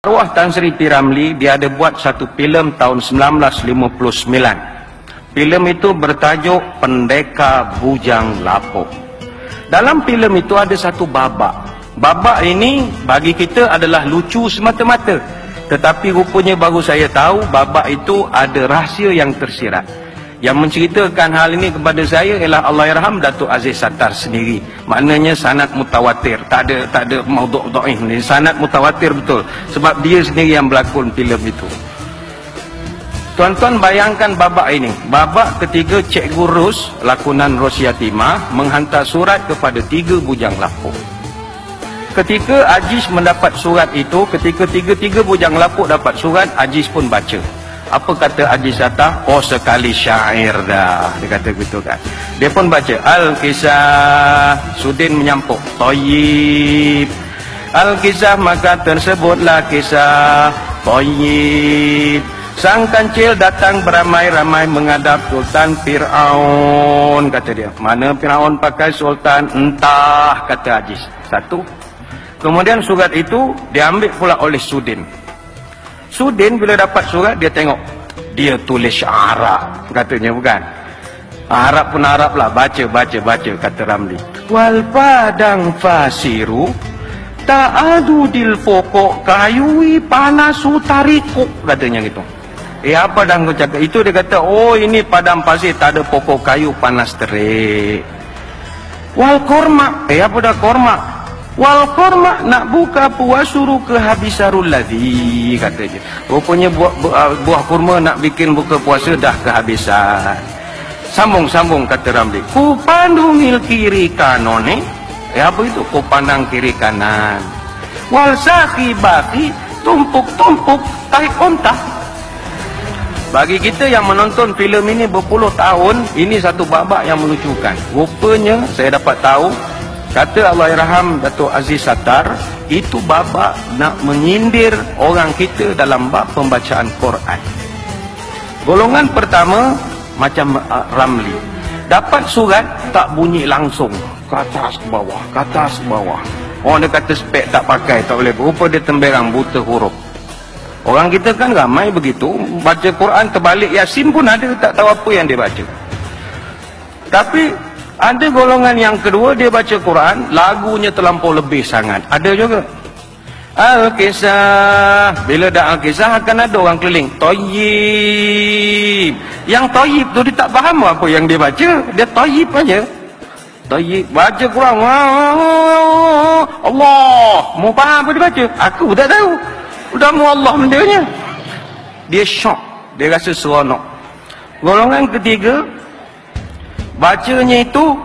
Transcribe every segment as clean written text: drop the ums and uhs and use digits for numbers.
Arwah Tan Sri P. Ramlee, dia ada buat satu filem tahun 1959. Filem itu bertajuk Pendekar Bujang Lapuk. Dalam filem itu ada satu babak. Babak ini bagi kita adalah lucu semata-mata. Tetapi rupanya baru saya tahu babak itu ada rahsia yang tersirat. Yang menceritakan hal ini kepada saya ialah Allahyarham Datuk Aziz Sattar sendiri. Maknanya sanad mutawatir. Tak ada maudhu' dhaif ni. Sanad mutawatir betul. Sebab dia sendiri yang berlakon filem itu. Tuan-tuan bayangkan babak ini. Babak ketiga Cikgu Ros, lakonan Ros Yatimah, menghantar surat kepada 3 bujang lapuk. Ketika Aziz mendapat surat itu, ketika 3 bujang lapuk dapat surat, Aziz pun baca. Apa kata Aziz Sattar? Oh, sekali syair dah. Dia kata gitu kan. Dia pun baca. Al-Kisah. Sudin menyampuk. Toyib. Al-Kisah maka tersebutlah kisah. Toyib. Sang kancil datang beramai-ramai menghadap Sultan Fir'aun. Kata dia. Mana Fir'aun pakai Sultan? Entah, kata Aziz. Satu. Kemudian surat itu diambil pula oleh Sudin. Sudin bila dapat surat, dia tengok. Dia tulis Arab, katanya bukan. Arab pun Arab lah. Baca, kata Ramlee. Wal padang fasiru ta'adudil fokok kayui panasu tariku, katanya gitu. Apa dah kau cakap? Itu dia kata, oh ini padang pasir, tak ada pokok kayu panas terik. Wal korma, apa dah korma? Wal korma nak buka puas suruh ke habisarul ladhi, katanya. Rupanya buah kurma nak bikin buka puasa dah kehabisan. Sambung kata Ramlee. Ku pandungil kiri kanone. Apa itu? Ku pandang kiri kanan. Wal sakhi baki tumpuk tarik onta. Bagi kita yang menonton filem ini berpuluh tahun, ini satu babak yang melucukan. Rupanya saya dapat tahu, kata Allahyarham Datuk Aziz Sattar, itu babak nak menyindir orang kita dalam bab pembacaan Quran. Golongan pertama macam Ramlee. Dapat surat tak bunyi langsung. Ke atas ke bawah. Orang dia kata spek tak pakai, tak boleh. Rupa dia temberang buta huruf. Orang kita kan ramai begitu. Baca Quran terbalik Yasin pun ada, tak tahu apa yang dia baca. Tapi ada golongan yang kedua, dia baca Quran, lagunya terlampau lebih sangat. Ada juga. Al-Kisah. Bila dah Al-Kisah akan ada orang keliling. Toyib. Yang toyib tu dia tak faham apa yang dia baca. Dia toyib aja. Toyib. Baca Quran. Allah. Mau faham apa dia baca? Aku tak tahu. Udah mu Allah bendanya. Dia syok. Dia rasa seronok. Golongan ketiga, bacanya itu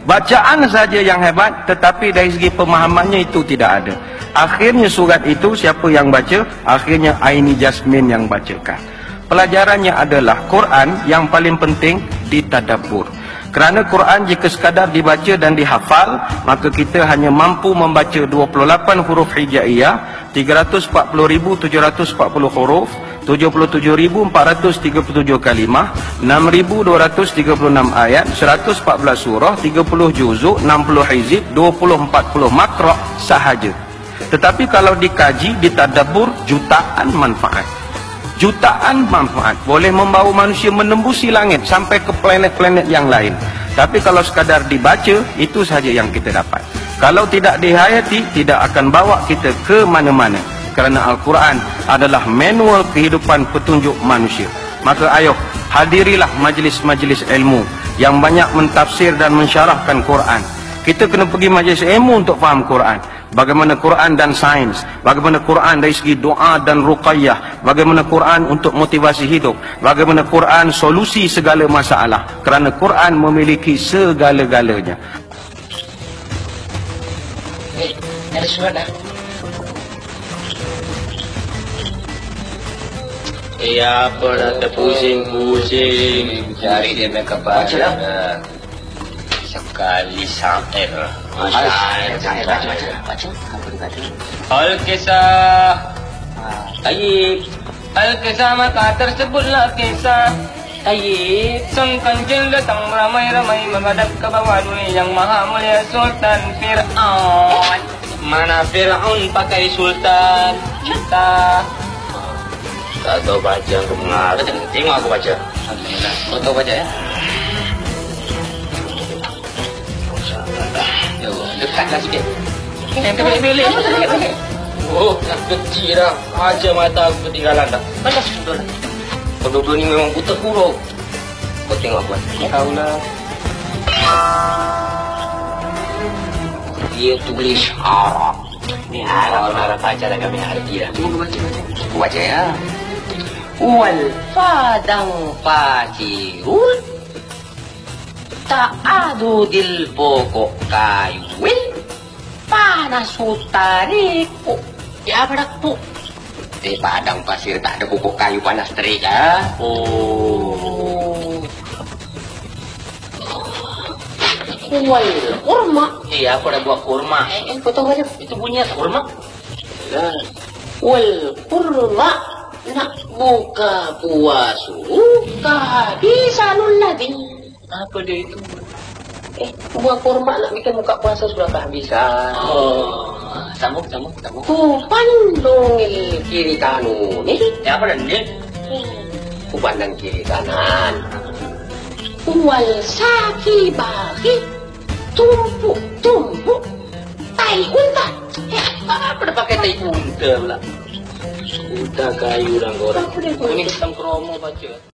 bacaan saja yang hebat, tetapi dari segi pemahamannya itu tidak ada. Akhirnya surat itu siapa yang baca? Akhirnya Aini Jasmine yang bacakan. Pelajarannya adalah Quran yang paling penting ditadabbur. Kerana Quran jika sekadar dibaca dan dihafal, maka kita hanya mampu membaca 28 huruf hijaiyah, 340,740 huruf, 77,437 kalimah, 6,236 ayat, 114 surah, 30 juzuk, 60 hizib, 20-40 makro' sahaja. Tetapi kalau dikaji, ditadabbur, jutaan manfaat. Jutaan manfaat. Boleh membawa manusia menembusi langit sampai ke planet-planet yang lain. Tapi kalau sekadar dibaca, itu sahaja yang kita dapat. Kalau tidak dihayati, tidak akan bawa kita ke mana-mana. Kerana Al-Quran adalah manual kehidupan petunjuk manusia. Maka ayo, hadirilah majlis-majlis ilmu yang banyak mentafsir dan mensyarahkan Quran. Kita kena pergi majlis ilmu untuk faham Quran. Bagaimana Quran dan sains, bagaimana Quran dari segi doa dan ruqayyah, bagaimana Quran untuk motivasi hidup, bagaimana Quran solusi segala masalah. Kerana Quran memiliki segala-galanya. Ada surat dah. Apa dah terpusing-pusing. Cari dia punya kepala. Baca lah. Sekali syair. Baca. Al-Kisah. Tayyib. Al-Kisah maka tersebutlah kisah. Tayyib. Sang kancil datang ramai-ramai menghadap ke bawah dunia yang maha mulia Sultan Fir'aun. Mana Fir'aun pakai sultan? Kita. Tak tahu baca yang kemengar. Tengok aku baca. Alhamdulillah. Kau tahu baca ya? Dekatlah sikit. Pilih. Oh, dah kecil dah. Aja mata aku ketinggalan dah. Baca sudah. Kedua-dua ni memang buta huruf. Kau tengok aku. Taulah. Dia tulis Arab. Ni Arab baca dah kami arti dah. Cuba baca. Aku baca ya. Wal fadang fajirul ta'adudil pokok kayuil panasutariku. Ya berak bu. Di padang pasir tak ada pokok kayu panas terik ya. Oh. Wal kurma. Iya, aku dah buat kurma. Kau tahu aja. Itu bunyinya kurma. Nah. Wal kurma. Nak buka puasa. Bisa luladi. Apa dia itu? Buah kurma nak bikin buka puasa sudah kehabisan. Oh. Sambung. Ku pandang kiri kanan ni. Ya apa ni? Ku pandang kiri kanan. Wal saki bagi. Tumpuk. Tai unta. Apa dah pakai tai unta pula? Unta kayu dan orang. Ini tentang kromo baca.